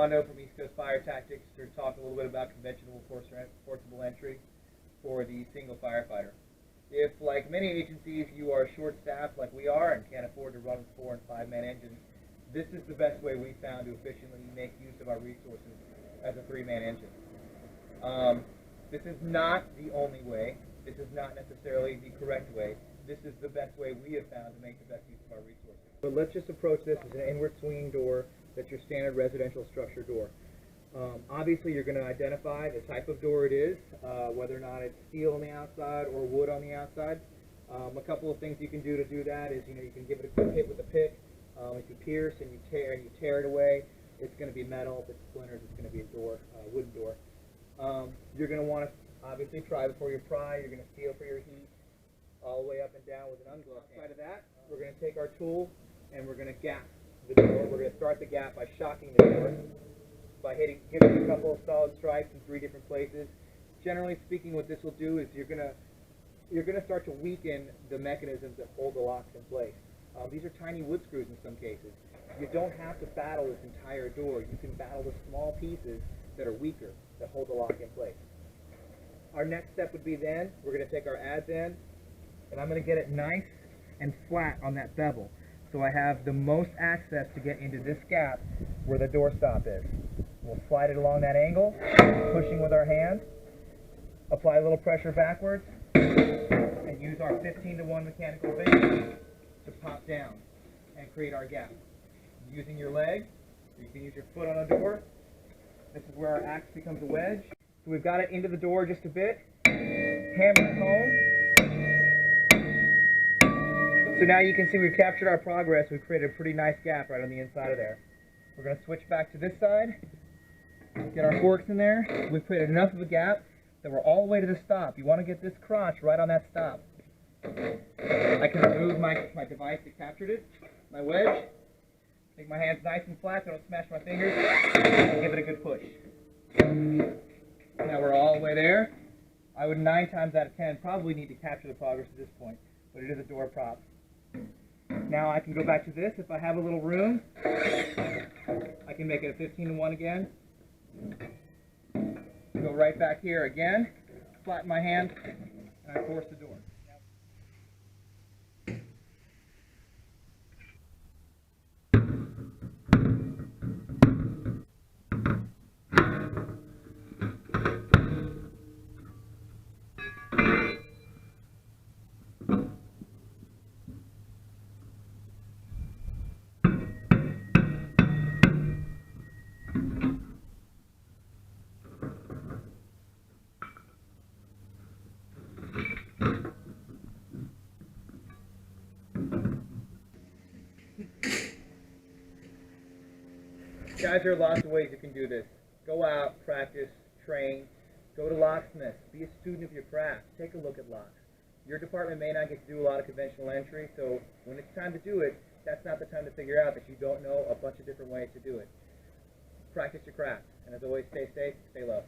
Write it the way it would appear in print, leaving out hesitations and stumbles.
Armando from East Coast Fire Tactics to talk a little bit about conventional forcible entry for the single firefighter. If, like many agencies, you are short-staffed like we are and can't afford to run 4- and 5-man engines, this is the best way we found to efficiently make use of our resources as a 3-man engine. This is not the only way. This is not necessarily the correct way. This is the best way we have found to make the best use of our resources. But let's just approach this as an inward swinging door that's your standard residential structure door. Obviously, you're going to identify the type of door it is, whether or not it's steel on the outside or wood on the outside. A couple of things you can do to do that is, you can give it a quick hit with a pick. If you pierce and you tear it away, it's going to be metal. If it splinters, it's going to be a door, wooden door. You're going to want to obviously try before you pry. You're going to feel for your heat all the way up and down with an ungloved hand. Outside of that, we're going to take our tool and we're going to gap the door. We're going to start the gap by shocking the door, by giving it a couple of solid strikes in 3 different places. Generally speaking, what this will do is you're going to start to weaken the mechanisms that hold the locks in place. These are tiny wood screws in some cases. You don't have to battle this entire door. You can battle the small pieces that are weaker, that hold the lock in place. Our next step would be then, we're going to take our adz end, and I'm going to get it nice and flat on that bevel, so I have the most access to get into this gap where the door stop is. We'll slide it along that angle, pushing with our hand, apply a little pressure backwards, and use our 15-to-1 mechanical base to pop down and create our gap. Using your leg, you can use your foot on a door. This is where our axe becomes a wedge. So we've got it into the door just a bit. Hammer it home. So now you can see we've captured our progress. We've created a pretty nice gap right on the inside of there. We're going to switch back to this side. Get our forks in there. We've created enough of a gap that we're all the way to the stop. You want to get this crotch right on that stop. I can remove my device that captured it, my wedge. Make my hands nice and flat so I don't smash my fingers. And give it a good push. Now we're all the way there. I would 9 times out of 10 probably need to capture the progress at this point, but it is a door prop. Now I can go back to this. If I have a little room, I can make it a 15-to-1 again. Go right back here again, flatten my hand, and I force the door. Guys, there are lots of ways you can do this. Go out, practice, train, go to locksmiths, be a student of your craft, take a look at locks. Your department may not get to do a lot of conventional entry, so when it's time to do it, that's not the time to figure out that you don't know a bunch of different ways to do it. Practice your craft, and as always, stay safe, stay low.